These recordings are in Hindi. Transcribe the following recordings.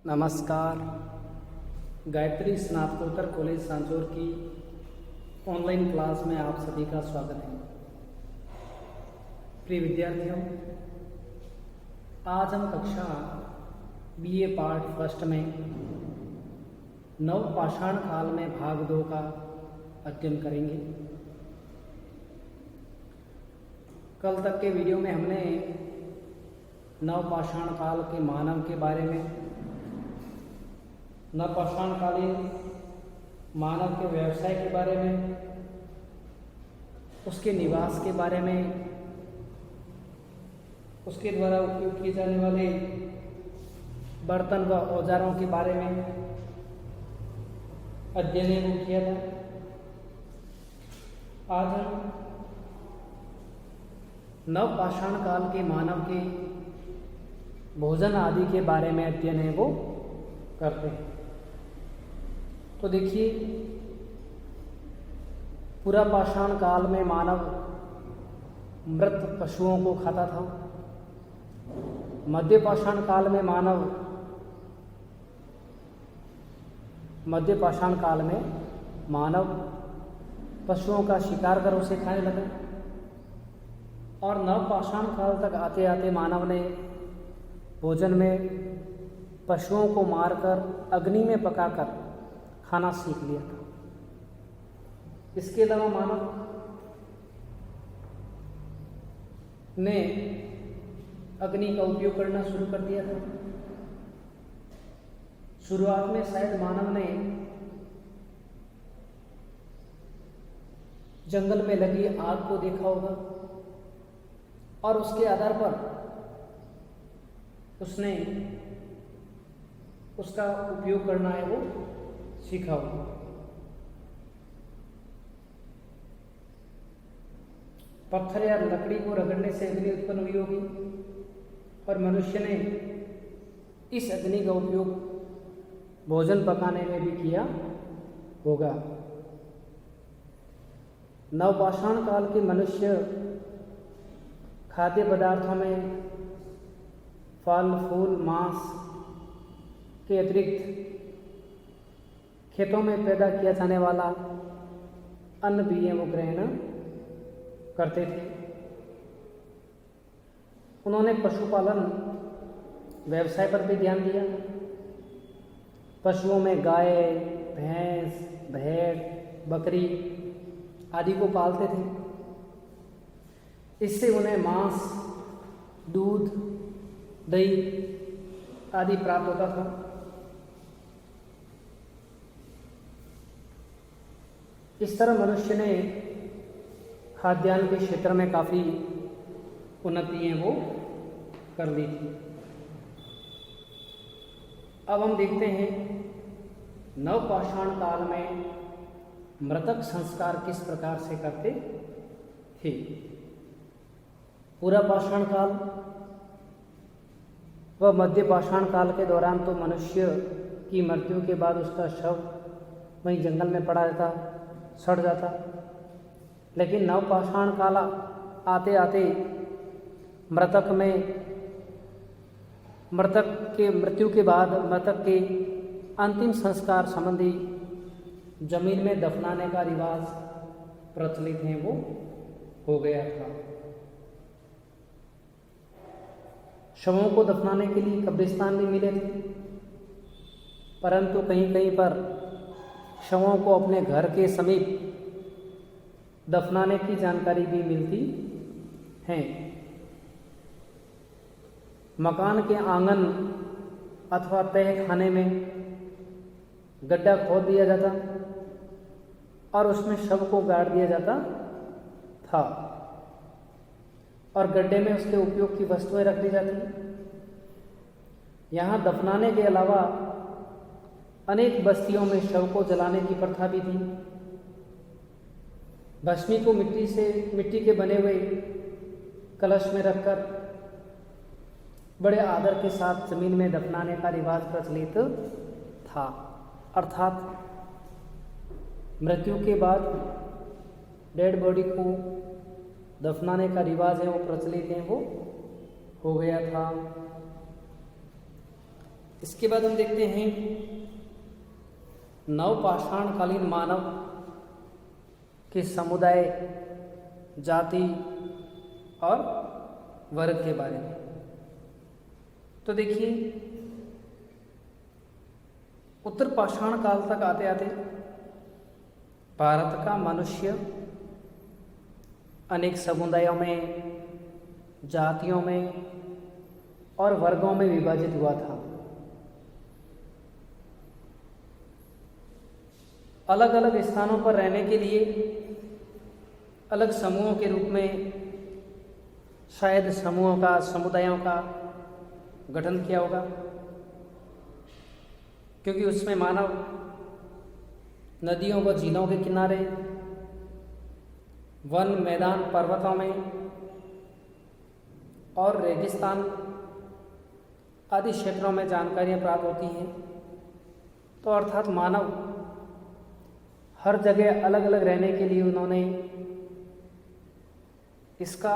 नमस्कार। गायत्री स्नातकोत्तर कॉलेज सांचौर की ऑनलाइन क्लास में आप सभी का स्वागत है। प्रिय विद्यार्थियों, आज हम कक्षा बीए पार्ट फर्स्ट में नवपाषाण काल में भाग 2 का अध्ययन करेंगे। कल तक के वीडियो में हमने नवपाषाण काल के मानव के बारे में, नवपाषाण कालीन मानव के व्यवसाय के बारे में, उसके निवास के बारे में, उसके द्वारा उपयोग किए जाने वाले बर्तन व औजारों के बारे में अध्ययन किया था। आज हम नवपाषाण काल के मानव के भोजन आदि के बारे में अध्ययन है वो करते हैं। तो देखिए, पुरापाषाण काल में मानव मृत पशुओं को खाता था। मध्यपाषाण काल में मानव पशुओं का शिकार कर उसे खाने लगा। और नवपाषाण काल तक आते आते मानव ने भोजन में पशुओं को मारकर अग्नि में पकाकर खाना सीख लिया था। इसके अलावा मानव ने अग्नि का उपयोग करना शुरू कर दिया था। शुरुआत में शायद मानव ने जंगल में लगी आग को देखा होगा और उसके आधार पर उसने उसका उपयोग करना है वो सीखा होगा। पत्थर या लकड़ी को रगड़ने से अग्नि उत्पन्न हुई होगी और मनुष्य ने इस अग्नि का उपयोग भोजन पकाने में भी किया होगा। नवपाषाण काल के मनुष्य खाद्य पदार्थों में फल, फूल, मांस के अतिरिक्त खेतों में पैदा किया जाने वाला अन्न भी वो ग्रहण करते थे। उन्होंने पशुपालन व्यवसाय पर भी ध्यान दिया। पशुओं में गाय, भैंस, भेड़, बकरी आदि को पालते थे। इससे उन्हें मांस, दूध, दही आदि प्राप्त होता था। इस तरह मनुष्य ने खाद्यान्न के क्षेत्र में काफ़ी उन्नति वो कर ली थी। अब हम देखते हैं नवपाषाण काल में मृतक संस्कार किस प्रकार से करते थे। पुरापाषाण काल व मध्यपाषाण काल के दौरान तो मनुष्य की मृत्यु के बाद उसका शव वहीं जंगल में पड़ा रहता, सड़ जाता। लेकिन नवपाषाण काल आते आते मृतक के मृत्यु के बाद मृतक के अंतिम संस्कार संबंधी जमीन में दफनाने का रिवाज प्रचलित है वो हो गया था। शवों को दफनाने के लिए कब्रिस्तान भी मिले थे, परंतु कहीं कहीं पर शवों को अपने घर के समीप दफनाने की जानकारी भी मिलती है। मकान के आंगन अथवा तह खाने में गड्ढा खोद दिया जाता और उसमें शव को गाड़ दिया जाता था और गड्ढे में उसके उपयोग की वस्तुएं रख दी जाती। यहाँ दफनाने के अलावा अनेक बस्तियों में शव को जलाने की प्रथा भी थी। भस्मी को मिट्टी के बने हुए कलश में रखकर बड़े आदर के साथ जमीन में दफनाने का रिवाज प्रचलित था। अर्थात मृत्यु के बाद डेड बॉडी को दफनाने का रिवाज है वो प्रचलित है वो हो गया था। इसके बाद हम देखते हैं नवपाषाणकालीन मानव के समुदाय, जाति और वर्ग के बारे में। तो देखिए, उत्तर पाषाण काल तक आते आते भारत का मनुष्य अनेक समुदायों में, जातियों में और वर्गों में विभाजित हुआ था। अलग अलग स्थानों पर रहने के लिए अलग समूहों के रूप में शायद समूहों का, समुदायों का गठन किया होगा, क्योंकि उसमें मानव नदियों व झीलों के किनारे, वन, मैदान, पर्वतों में और रेगिस्तान आदि क्षेत्रों में जानकारियाँ प्राप्त होती हैं। तो अर्थात मानव हर जगह अलग अलग रहने के लिए उन्होंने इसका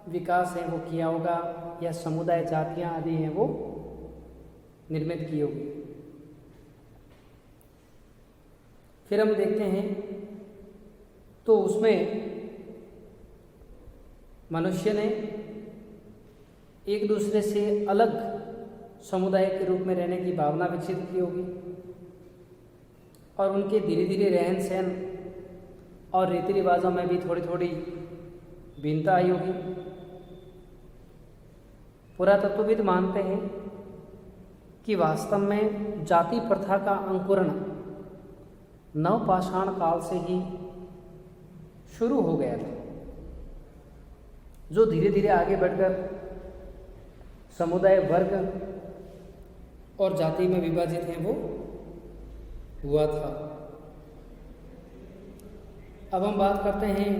विकास है वो किया होगा, या समुदाय, जातियाँ आदि हैं वो निर्मित की होगी। फिर हम देखते हैं तो उसमें मनुष्य ने एक दूसरे से अलग समुदाय के रूप में रहने की भावना विकसित की होगी और उनके धीरे धीरे रहन सहन और रीति रिवाजों में भी थोड़ी थोड़ी भिन्नता आई होगी। पुरातत्वविद मानते हैं कि वास्तव में जाति प्रथा का अंकुरण नवपाषाण काल से ही शुरू हो गया था, जो धीरे धीरे आगे बढ़कर समुदाय, वर्ग और जाति में विभाजित हैं वो हुआ था। अब हम बात करते हैं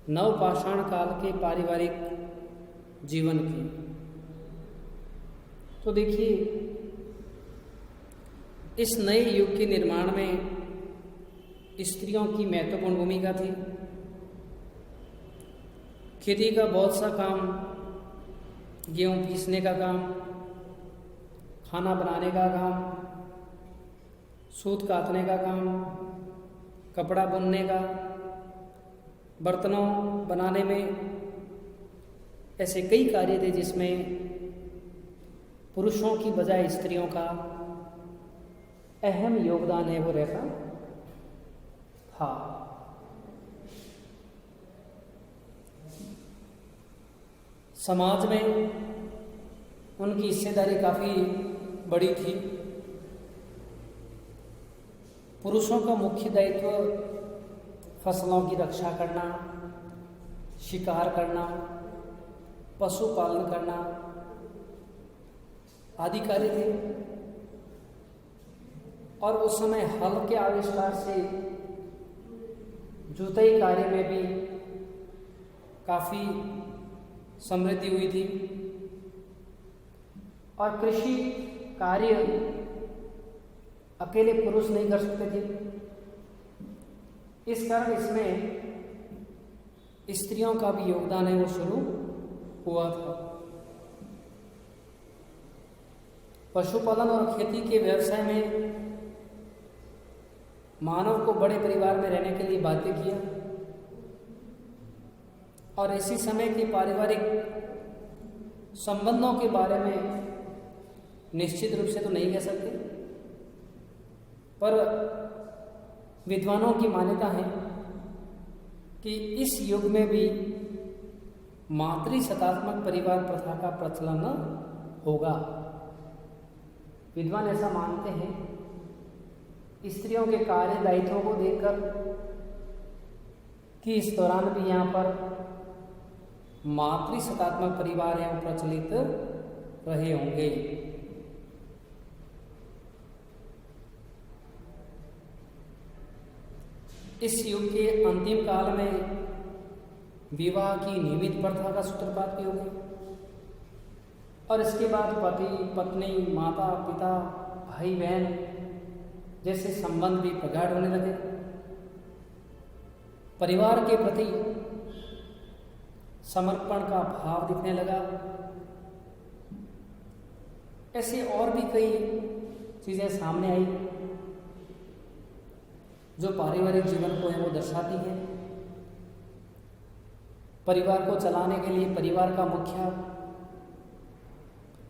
नवपाषाण काल के पारिवारिक जीवन की। तो देखिए, इस नए युग के निर्माण में स्त्रियों की महत्वपूर्ण भूमिका थी। खेती का बहुत सा काम, गेहूँ पीसने का काम, खाना बनाने का काम, सूत काटने का काम, कपड़ा बुनने का, बर्तनों बनाने में, ऐसे कई कार्य थे जिसमें पुरुषों की बजाय स्त्रियों का अहम योगदान है वो रहता था। समाज में उनकी हिस्सेदारी काफ़ी बड़ी थी। पुरुषों का मुख्य दायित्व फसलों की रक्षा करना, शिकार करना, पशुपालन करना आदि कार्य थे। और उस समय हल के आविष्कार से जुताई कार्य में भी काफ़ी समृद्धि हुई थी और कृषि कार्य अकेले पुरुष नहीं कर सकते थे। इस कारण इसमें स्त्रियों का भी योगदान है वो शुरू हुआ था। पशुपालन और खेती के व्यवसाय में मानव को बड़े परिवार में रहने के लिए बाध्य किया और इसी समय के पारिवारिक संबंधों के बारे में निश्चित रूप से तो नहीं कह सकते, पर विद्वानों की मान्यता है कि इस युग में भी मातृसत्तात्मक परिवार प्रथा का प्रचलन होगा। विद्वान ऐसा मानते हैं स्त्रियों के कार्य दायित्वों को देखकर कि इस दौरान भी यहाँ पर मातृसत्तात्मक परिवार एवं प्रचलित रहे होंगे। इस युग के अंतिम काल में विवाह की नियमित प्रथा का सूत्रपात भी हो गया और इसके बाद पति, पत्नी, माता, पिता, भाई, बहन जैसे संबंध भी प्रगाढ़ होने लगे। परिवार के प्रति समर्पण का भाव दिखने लगा ऐसे और भी कई चीज़ें सामने आई जो पारिवारिक जीवन को है वो दर्शाती है। परिवार को चलाने के लिए परिवार का मुखिया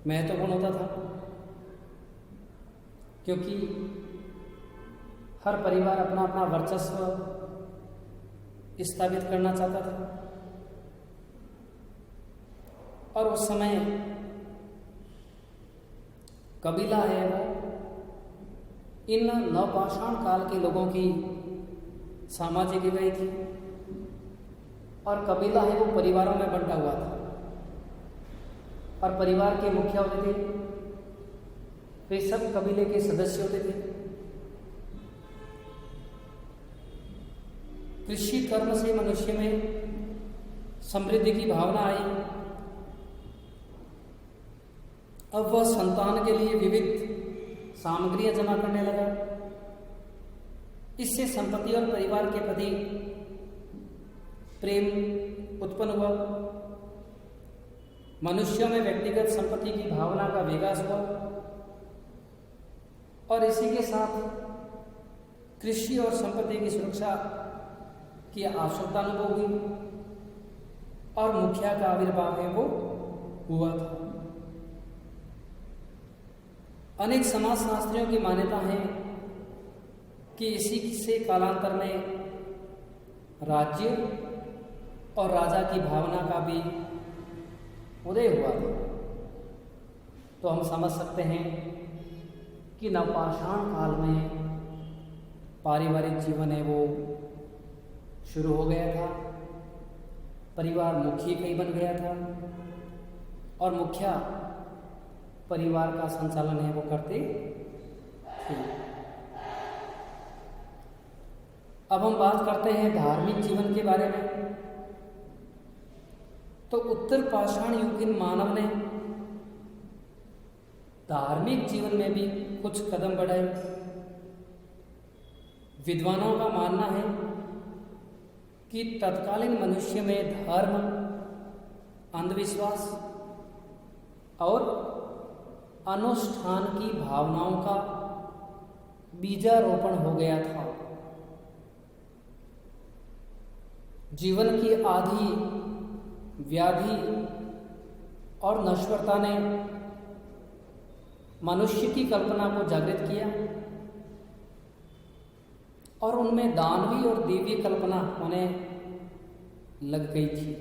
महत्वपूर्ण होता था, क्योंकि हर परिवार अपना अपना वर्चस्व स्थापित करना चाहता था। और उस समय कबीला है वो इन नवपाषाण काल के लोगों की सामाजिक इकाई थी, और कबीला है वो परिवारों में बंटा हुआ था, और परिवार के मुखिया होते थे, वे सब कबीले के सदस्य होते थे। कृषि कर्म से मनुष्य में समृद्धि की भावना आई। अब वह संतान के लिए विविध सामग्रियां जमा करने लगा। इससे संपत्ति और परिवार के प्रति प्रेम उत्पन्न हुआ। मनुष्यों में व्यक्तिगत संपत्ति की भावना का विकास हुआ, और इसी के साथ कृषि और संपत्ति की सुरक्षा की आवश्यकता अनुभव हुई, और मुखिया का आविर्भाव है वो हुआ था। अनेक समाजशास्त्रियों की मान्यता है कि इसी से कालांतर में राज्य और राजा की भावना का भी उदय हुआ था। तो हम समझ सकते हैं कि नवपाषाण काल में पारिवारिक जीवन है वो शुरू हो गया था। परिवार मुखी कहीं बन गया था, और मुखिया परिवार का संचालन है वो करते थे। अब हम बात करते हैं धार्मिक जीवन के बारे में। तो उत्तर पाषाण युग के मानव ने धार्मिक जीवन में भी कुछ कदम बढ़ाए। विद्वानों का मानना है कि तत्कालीन मनुष्य में धर्म, अंधविश्वास और अनुष्ठान की भावनाओं का बीजारोपण हो गया था। जीवन की आधी व्याधि और नश्वरता ने मनुष्य की कल्पना को जागृत किया, और उनमें दानवी और देवी कल्पना होने लग गई थी।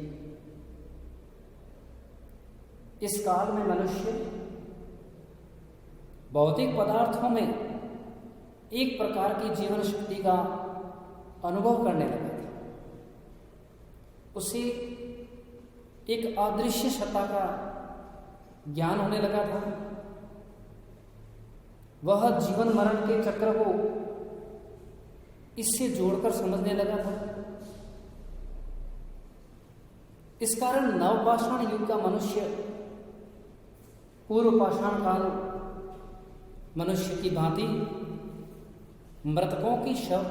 इस काल में मनुष्य भौतिक पदार्थों में एक प्रकार की जीवन शक्ति का अनुभव करने लगा था। उसे एक अदृश्य सत्ता का ज्ञान होने लगा था। वह जीवन मरण के चक्र को इससे जोड़कर समझने लगा था। इस कारण नवपाषाण युग का मनुष्य पूर्व पाषाण काल मनुष्य की भांति मृतकों की शव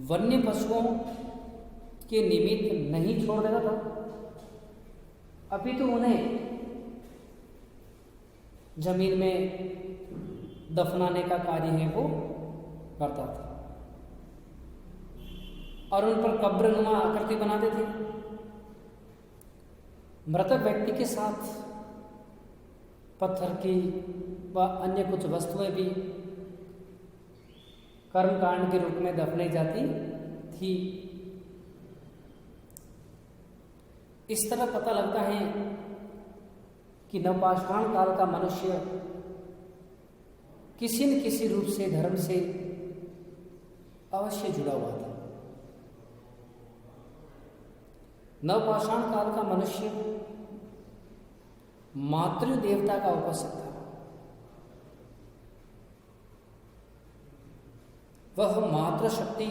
वन्य पशुओं के निमित्त नहीं छोड़ देता था, अपितु उन्हें जमीन में दफनाने का कार्य है वो करता था, और उन पर कब्रनुमा आकृति बनाते थे। मृतक व्यक्ति के साथ पत्थर की व अन्य कुछ वस्तुएं भी कर्मकांड के रूप में दफनाई जाती थी। इस तरह पता लगता है कि नवपाषाण काल का मनुष्य किसी न किसी रूप से धर्म से अवश्य जुड़ा हुआ था। नवपाषाण काल का मनुष्य मातृ देवता का उपासक था। वह मातृ शक्ति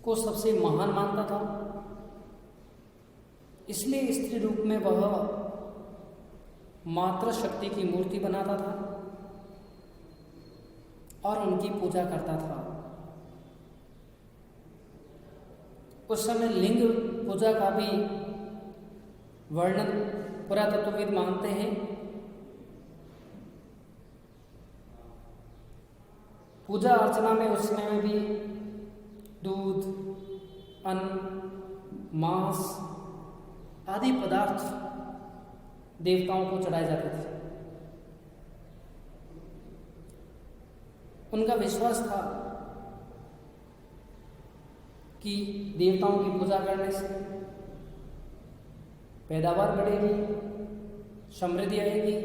को सबसे महान मानता था, इसलिए स्त्री रूप में वह मातृ शक्ति की मूर्ति बनाता था और उनकी पूजा करता था। उस समय लिंग पूजा का भी वर्णन पुरातत्वविद मानते हैं पूजा अर्चना में उस समय में भी दूध, अन्न, मांस आदि पदार्थ देवताओं को चढ़ाए जाते थे। उनका विश्वास था कि देवताओं की पूजा करने से पैदावार बढ़ेगी, समृद्धि आएगी,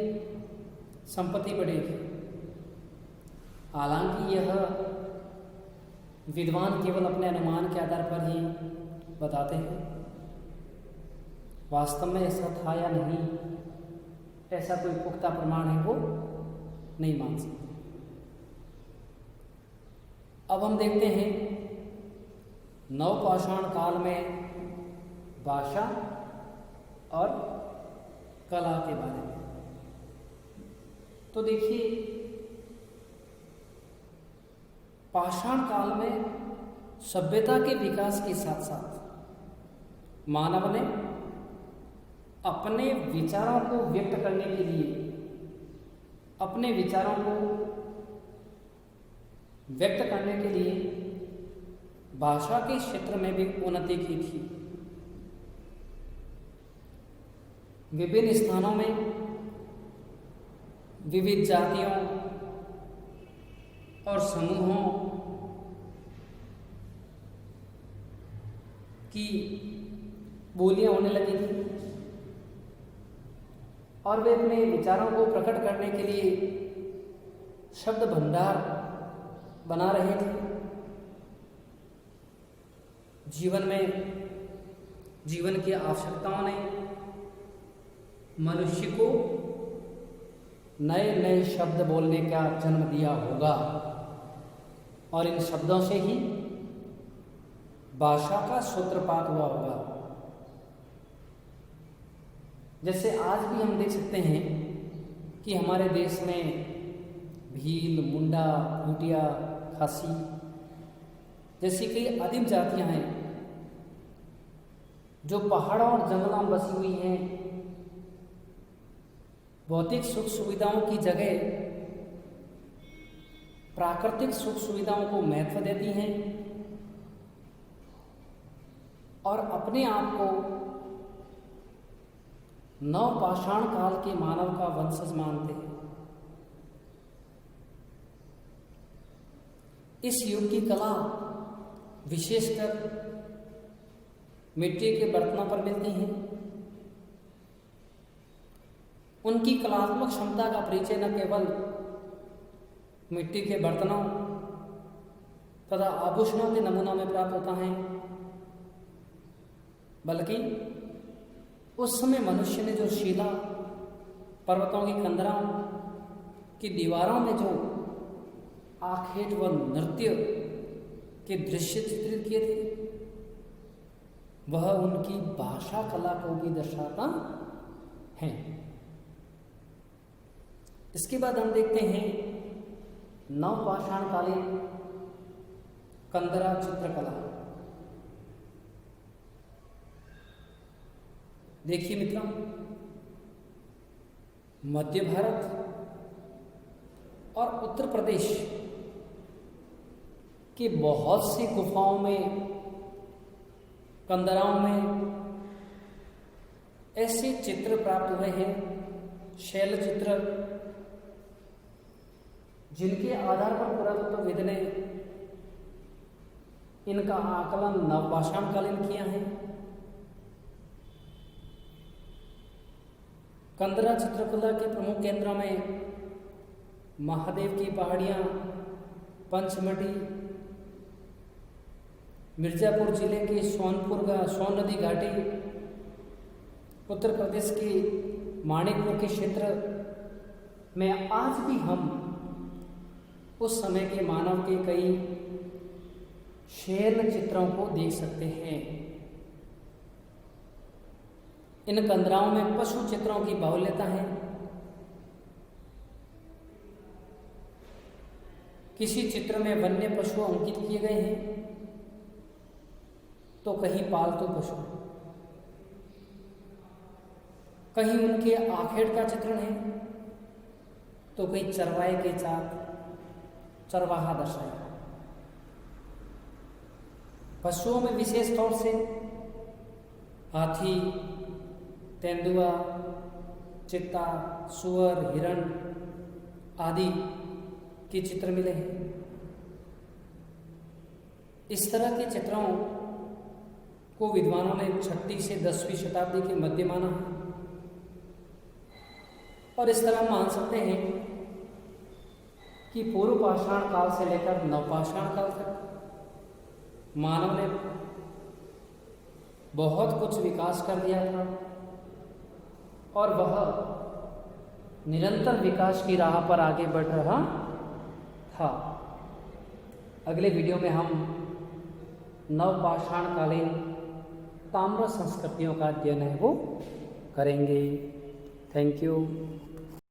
संपत्ति बढ़ेगी। हालांकि यह विद्वान केवल अपने अनुमान के आधार पर ही बताते हैं, वास्तव में ऐसा था या नहीं, ऐसा कोई पुख्ता प्रमाण है वो नहीं मान सकते। अब हम देखते हैं नवपाषाण काल में भाषा और कला के बारे में। तो देखिए, पाषाण काल में सभ्यता के विकास के साथ साथ मानव ने अपने विचारों को व्यक्त करने के लिए, अपने विचारों को व्यक्त करने के लिए भाषा के क्षेत्र में भी उन्नति की थी। विभिन्न स्थानों में विविध जातियों और समूहों की बोलियां होने लगी थी और वे अपने विचारों को प्रकट करने के लिए शब्द भंडार बना रहे थे। जीवन की आवश्यकताओं ने मनुष्य को नए नए शब्द बोलने का जन्म दिया होगा और इन शब्दों से ही भाषा का सूत्रपात हुआ होगा। जैसे आज भी हम देख सकते हैं कि हमारे देश में भील, मुंडा, भूटिया, खासी जैसी कई आदिम जातियां हैं जो पहाड़ों और जंगलों में बसी हुई हैं। भौतिक सुख सुविधाओं की जगह प्राकृतिक सुख सुविधाओं को महत्व देती हैं और अपने आप को नवपाषाण काल के मानव का वंशज मानते हैं। इस युग की कला विशेषकर मिट्टी के बर्तनों पर मिलती हैं। उनकी कलात्मक क्षमता का परिचय न केवल मिट्टी के बर्तनों तथा आभूषणों के नमूनों में प्राप्त होता है, बल्कि उस समय मनुष्य ने जो शिला, पर्वतों की कंदराओं की दीवारों में जो आखेट व नृत्य के दृश्य चित्रित किए थे, वह उनकी भाषा कला को भी दर्शाता है। इसके बाद हम देखते हैं नवपाषाणकालीन कंदरा चित्रकला। देखिए मित्रों, मध्य भारत और उत्तर प्रदेश के बहुत सी गुफाओं में, कंदराओं में ऐसे चित्र प्राप्त हुए हैं, शैल चित्र, जिनके आधार पर पुरातत्वविद ने इनका आकलन नवपाषाणकालीन किया है। कंदरा चित्रकला के प्रमुख केंद्रों में महादेव की पहाड़ियाँ, पंचमढ़ी, मिर्जापुर जिले के सोन नदी घाटी, उत्तर प्रदेश के माणिकपुर के क्षेत्र में आज भी हम उस समय के मानव के कई शैल चित्रों को देख सकते हैं। इन कंदराओं में पशु चित्रों की बाहुल्यता है। किसी चित्र में वन्य पशु अंकित किए गए हैं तो कहीं पालतू पशु, कहीं उनके आखेट का चित्रण है तो कहीं चरवाहे के चरवाहा दर्शाया। पशुओं में विशेष तौर से हाथी, तेंदुआ, चित्ता, सुअर, हिरण आदि के चित्र मिले हैं। इस तरह के चित्रों को विद्वानों ने 6वीं से 10वीं शताब्दी के मध्य माना है और इस तरह मान सकते हैं कि पूर्व पाषाण काल से लेकर नवपाषाण काल तक मानव ने बहुत कुछ विकास कर दिया था और वह निरंतर विकास की राह पर आगे बढ़ रहा था। अगले वीडियो में हम नवपाषाणकालीन ताम्र संस्कृतियों का अध्ययन है वो करेंगे। Thank you.